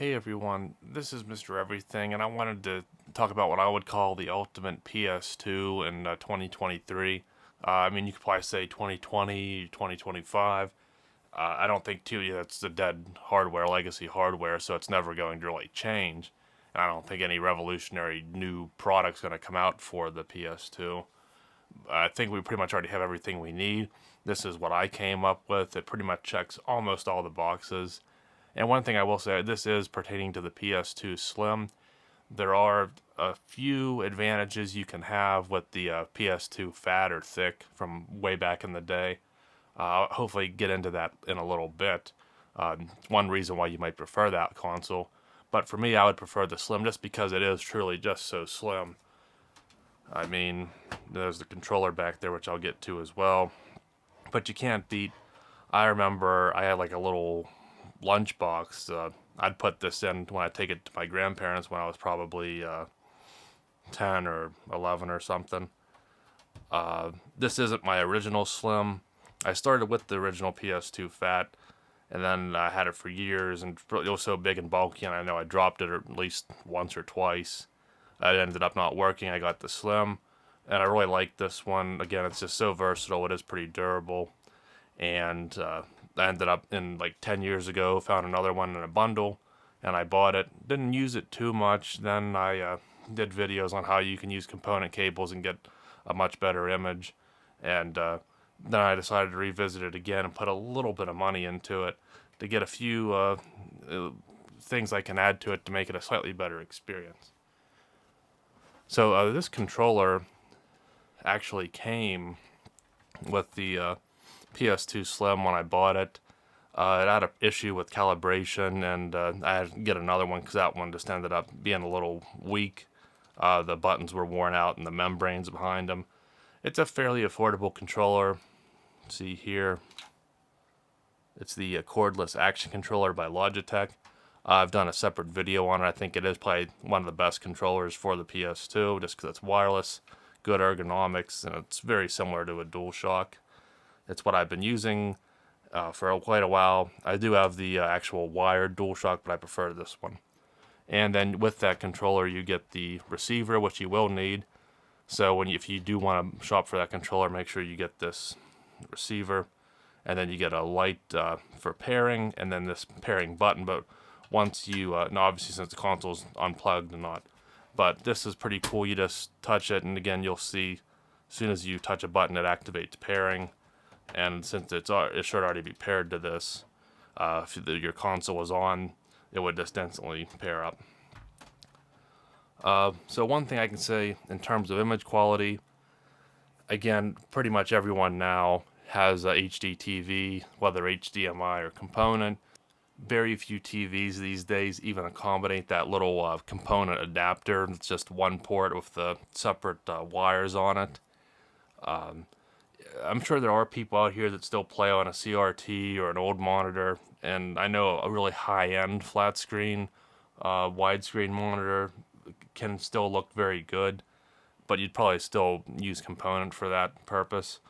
Hey everyone, this is Mr. Everything, and I wanted to talk about what I would call the ultimate PS2 in 2023. You could probably say 2020, 2025. I don't think that's the dead hardware, legacy hardware, so it's never going to really change. And I don't think any revolutionary new product's going to come out for the PS2. I think we pretty much already have everything we need. This is what I came up with. It pretty much checks almost all the boxes. And one thing I will say, this is pertaining to the PS2 Slim. There are a few advantages you can have with the PS2 Fat or Thick from way back in the day. I'll hopefully get into that in a little bit. One reason why you might prefer that console. But for me, I would prefer the Slim just because it is truly just so slim. There's the controller back there, which I'll get to as well. But you can't beat... I remember I had like a little lunchbox. I'd put this in when I take it to my grandparents when I was probably 10 or 11 or something. This isn't my original Slim. I started with the original PS2 Fat, and then I had it for years, and it was so big and bulky, and I know I dropped it at least once or twice. It ended up not working. I got the Slim, and I really like this one. Again, it's just so versatile. It is pretty durable, and I ended up in like 10 years ago, found another one in a bundle, and I bought it. Didn't use it too much. Then I did videos on how you can use component cables and get a much better image, and then I decided to revisit it again and put a little bit of money into it to get a few things I can add to it to make it a slightly better experience. So this controller actually came with the PS2 Slim when I bought it. It had an issue with calibration, and I had to get another one because that one just ended up being a little weak. The buttons were worn out and the membranes behind them. It's a fairly affordable controller. See here, it's the cordless action controller by Logitech. I've done a separate video on it. I think it is probably one of the best controllers for the PS2 just because it's wireless, good ergonomics, and it's very similar to a DualShock. It's what I've been using for quite a while. I do have the actual wired DualShock, but I prefer this one. And then with that controller, you get the receiver, which you will need. So if you do want to shop for that controller, make sure you get this receiver. And then you get a light for pairing, and then this pairing button. But once you, obviously since the console's unplugged and not, but this is pretty cool. You just touch it, and again, you'll see as soon as you touch a button, it activates pairing. And since it should already be paired to this, if your console was on, it would just instantly pair up. So one thing I can say in terms of image quality, again, pretty much everyone now has a HDTV, whether HDMI or component. Very few TVs these days even accommodate that little component adapter. It's just one port with the separate wires on it. I'm sure there are people out here that still play on a CRT or an old monitor, and I know a really high-end flat screen, widescreen monitor can still look very good, but you'd probably still use component for that purpose.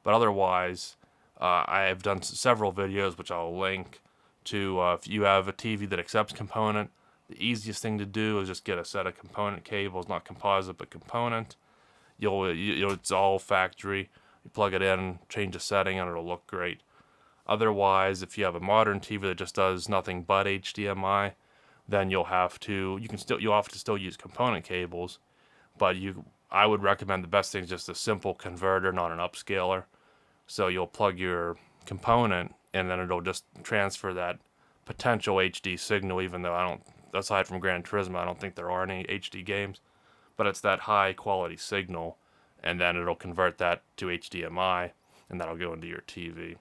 But otherwise, I have done several videos which I'll link to. If you have a TV that accepts component, the easiest thing to do is just get a set of component cables, not composite but component. It's all factory. You plug it in, change a setting, and it'll look great. Otherwise, if you have a modern TV that just does nothing but HDMI, then you'll have to still use component cables, but I would recommend the best thing is just a simple converter, not an upscaler. So you'll plug your component, and then it'll just transfer that potential HD signal, even though aside from Gran Turismo, I don't think there are any HD games, but it's that high quality signal, and then it'll convert that to HDMI, and that'll go into your TV.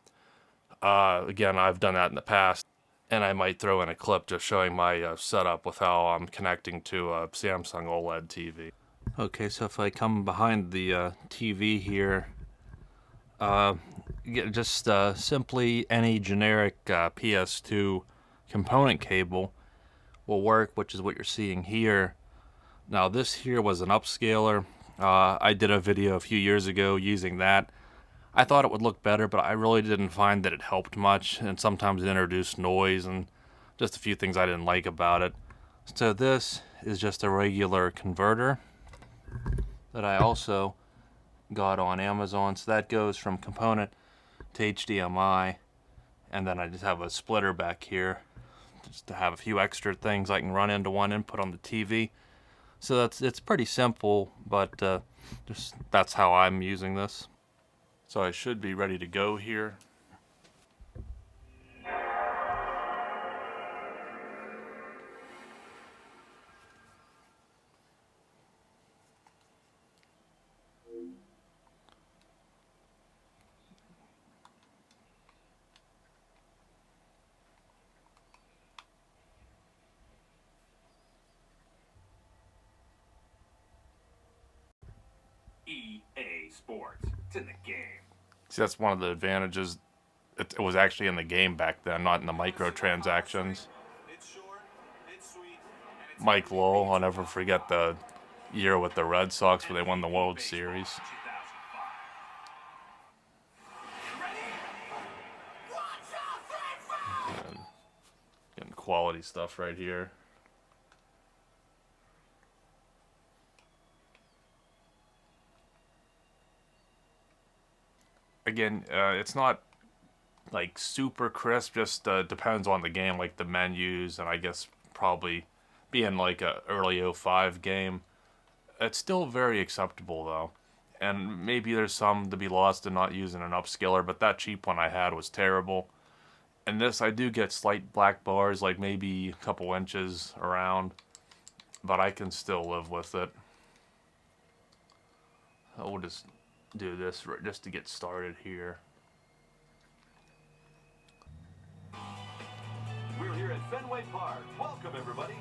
Again, I've done that in the past, and I might throw in a clip just showing my setup with how I'm connecting to a Samsung OLED TV. Okay, so if I come behind the TV here, just simply any generic PS2 component cable will work, which is what you're seeing here. Now this here was an upscaler. I did a video a few years ago using that. I thought it would look better, but I really didn't find that it helped much, and sometimes it introduced noise and Just a few things I didn't like about it. So this is just a regular converter that I also got on Amazon. So that goes from component to HDMI, and then I just have a splitter back here just to have a few extra things I can run into one input on the TV. So it's pretty simple, but just that's how I'm using this. So I should be ready to go here. EA Sports. It's in the game. See, that's one of the advantages. It was actually in the game back then, not in the microtransactions. Mike Lowell, I'll never forget the year with the Red Sox where they won the World Series. And getting quality stuff right here. Again, it's not like super crisp, just depends on the game, like the menus, and I guess probably being like a early '05 game. It's still very acceptable though, and maybe there's some to be lost in not using an upscaler, but that cheap one I had was terrible. And this, I do get slight black bars, like maybe a couple inches around, but I can still live with it. We'll just do this just to get started here. We're here at Fenway Park. Welcome, everybody.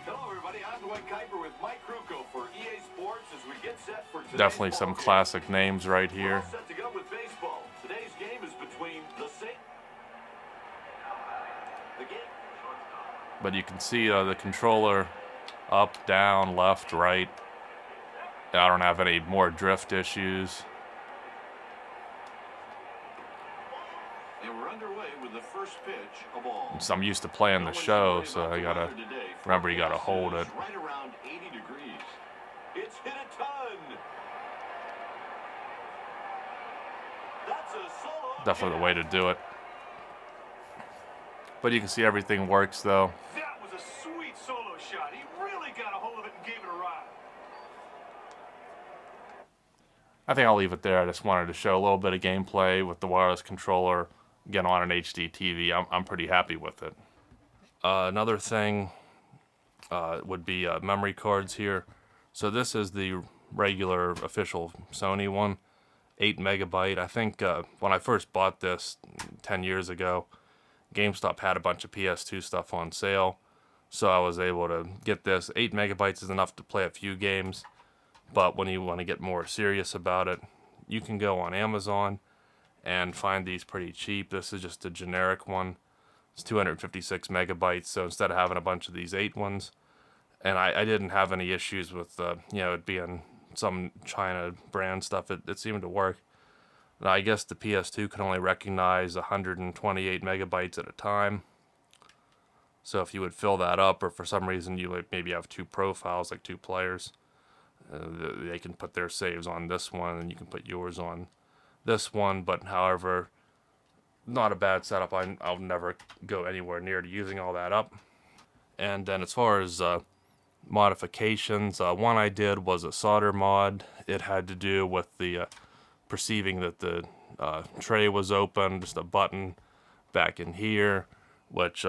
Hello, everybody. I'm Dwight Kuiper with Mike Kruko for EA Sports as we get set for today's Definitely some ball classic names right game. We're here. all set to go with baseball. Today's game is between the game. But you can see the controller up, down, left, right. I don't have any more drift issues. And we're underway with the first pitch, a ball. So I'm used to playing the show, so I gotta remember you gotta hold it. Right around 80 degrees. It's hit a ton. That's a solo. Definitely the way to do it. But you can see everything works though. That was a sweet solo shot. He really got a hold of it and gave it a ride. I think I'll leave it there. I just wanted to show a little bit of gameplay with the wireless controller. Again, on an HDTV, I'm pretty happy with it. Another thing would be memory cards here. So this is the regular official Sony one, 8 megabyte. I think when I first bought this 10 years ago, GameStop had a bunch of PS2 stuff on sale, so I was able to get this. 8 megabytes is enough to play a few games, but when you want to get more serious about it, you can go on Amazon and find these pretty cheap. This is just a generic one. It's 256 megabytes, so instead of having a bunch of these 8 ones, and I didn't have any issues with it being some China brand stuff. It seemed to work. Now, I guess the PS2 can only recognize 128 megabytes at a time. So if you would fill that up, or for some reason you would maybe have 2 profiles, like 2 players, they can put their saves on this one, and you can put yours on this one. But however, not a bad setup. I'll never go anywhere near to using all that up. And then as far as modifications, one I did was a solder mod. It had to do with the perceiving that the tray was open, just a button back in here, which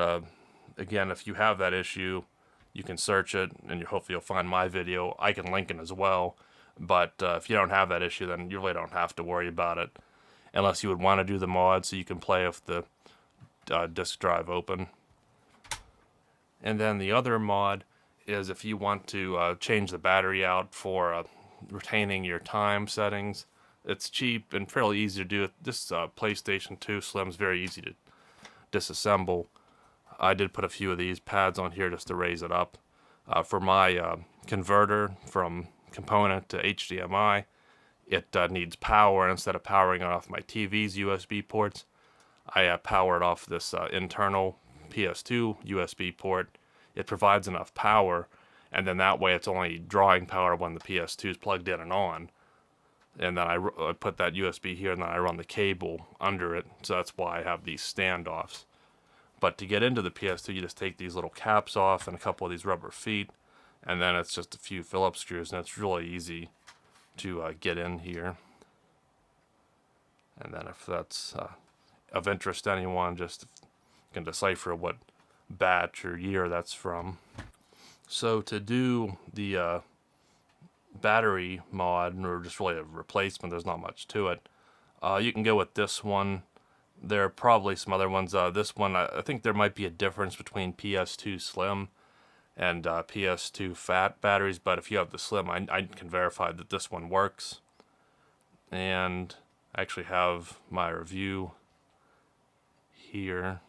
again, if you have that issue, you can search it, and hopefully you'll find my video. I can link it as well, but if you don't have that issue, then you really don't have to worry about it, unless you would want to do the mod so you can play with the disk drive open. And then the other mod is if you want to change the battery out for retaining your time settings. It's cheap and fairly easy to do. This PlayStation 2 Slim's very easy to disassemble. I did put a few of these pads on here just to raise it up. For my converter from component to HDMI, it needs power. Instead of powering it off my TV's USB ports, I power it off this internal PS2 USB port, it provides enough power, and then that way it's only drawing power when the PS2 is plugged in and on. And then I put that USB here, and then I run the cable under it, so that's why I have these standoffs. But to get into the PS2, you just take these little caps off and a couple of these rubber feet, and then it's just a few Phillips screws, and it's really easy to get in here. And then if that's of interest to anyone, just can decipher what batch or year that's from. So to do the battery mod, or just really a replacement, there's not much to it. You can go with this one. There are probably some other ones. This one, I think there might be a difference between PS2 Slim and PS2 Fat batteries, but if you have the Slim, I can verify that this one works. And I actually have my review here.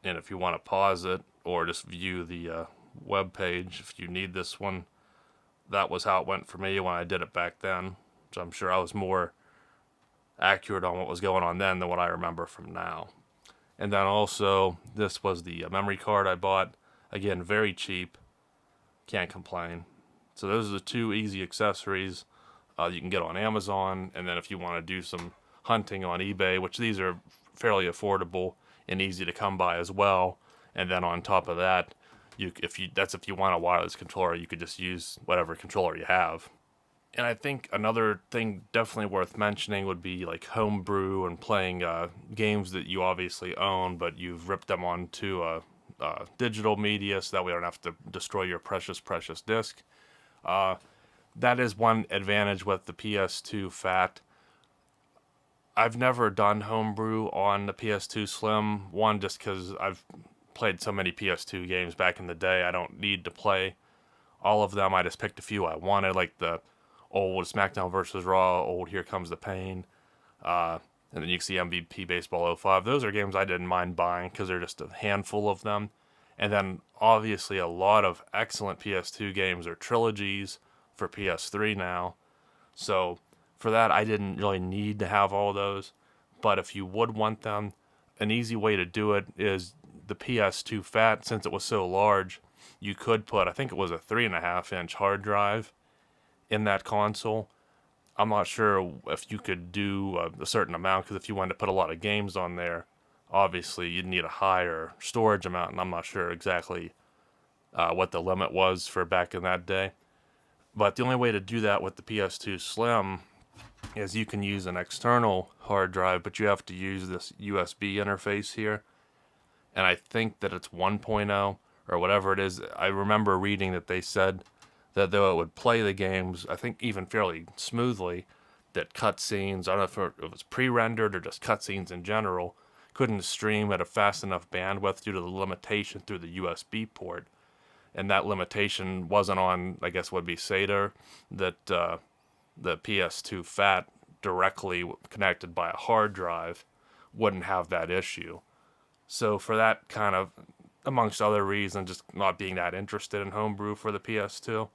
And if you want to pause it or just view the web page, if you need this one, that was how it went for me when I did it back then. So I'm sure I was more accurate on what was going on then than what I remember from now. And then also, this was the memory card I bought. Again, very cheap. Can't complain. So those are the two easy accessories you can get on Amazon. And then if you want to do some hunting on eBay, which these are fairly affordable and easy to come by as well. And then on top of that, if you want a wireless controller, you could just use whatever controller you have. And I think another thing definitely worth mentioning would be like Homebrew and playing games that you obviously own, but you've ripped them onto digital media, so that way you don't have to destroy your precious disc. That is one advantage with the PS2 Fat. I've never done Homebrew on the PS2 Slim. One, just because I've played so many PS2 games back in the day, I don't need to play all of them. I just picked a few I wanted, like the old SmackDown vs. Raw, old Here Comes the Pain, and then you can see MVP Baseball 05. Those are games I didn't mind buying because they're just a handful of them. And then obviously a lot of excellent PS2 games are trilogies for PS3 now. So for that, I didn't really need to have all those. But if you would want them, an easy way to do it is the PS2 Fat. Since it was so large, you could put, I think it was a 3.5-inch hard drive in that console. I'm not sure if you could do a certain amount, because if you wanted to put a lot of games on there, obviously you'd need a higher storage amount, and I'm not sure exactly what the limit was for back in that day. But the only way to do that with the PS2 Slim is you can use an external hard drive, but you have to use this USB interface here. And I think that it's 1.0 or whatever it is. I remember reading that they said that though it would play the games, I think even fairly smoothly, that cutscenes, I don't know if it was pre-rendered or just cutscenes in general, couldn't stream at a fast enough bandwidth due to the limitation through the USB port. And that limitation wasn't on, I guess would be SATA, that the PS2 Fat directly connected by a hard drive wouldn't have that issue. So for that kind of, amongst other reasons, just not being that interested in Homebrew for the PS2,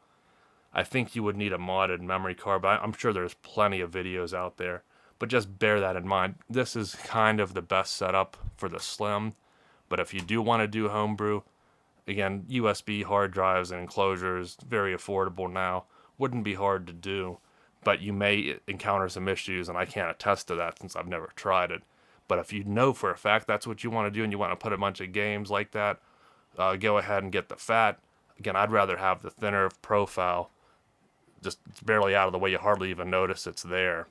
I think you would need a modded memory card, but I'm sure there's plenty of videos out there. But just bear that in mind. This is kind of the best setup for the Slim, but if you do want to do Homebrew, again, USB hard drives and enclosures, very affordable now, wouldn't be hard to do, but you may encounter some issues, and I can't attest to that since I've never tried it. But if you know for a fact that's what you want to do and you want to put a bunch of games like that, go ahead and get the Fat. Again, I'd rather have the thinner profile, just barely out of the way, you hardly even notice it's there,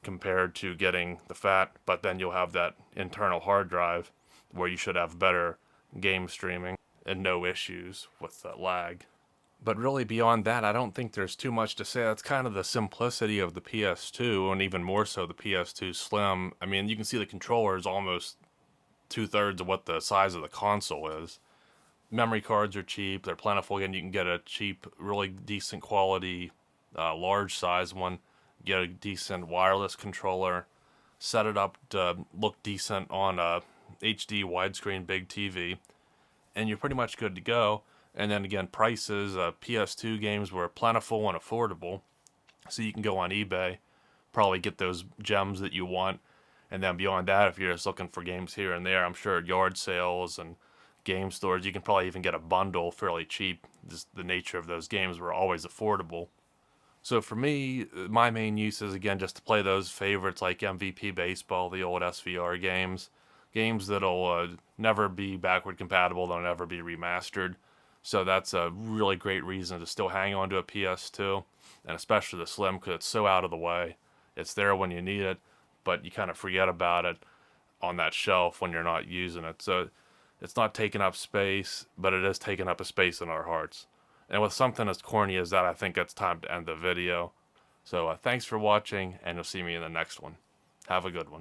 compared to getting the Fat, but then you'll have that internal hard drive where you should have better game streaming and no issues with lag. But really beyond that, I don't think there's too much to say. That's kind of the simplicity of the PS2, and even more so the PS2 Slim. I mean, you can see the controller is almost 2/3 of what the size of the console is. Memory cards are cheap, they're plentiful, and you can get a cheap, really decent quality, large size one, get a decent wireless controller, set it up to look decent on a HD widescreen big TV, and you're pretty much good to go. And then again, prices, PS2 games were plentiful and affordable, so you can go on eBay, probably get those gems that you want, And then beyond that, if you're just looking for games here and there, I'm sure at yard sales and game stores, you can probably even get a bundle fairly cheap. Just the nature of those games were always affordable. So for me, my main use is again just to play those favorites like MVP Baseball, the old SVR games, games that'll never be backward compatible, they'll never be remastered. So that's a really great reason to still hang on to a PS2, and especially the Slim because it's so out of the way. It's there when you need it, but you kind of forget about it on that shelf when you're not using it. So it's not taking up space, but it is taking up a space in our hearts. And with something as corny as that, I think it's time to end the video. So thanks for watching, and you'll see me in the next one. Have a good one.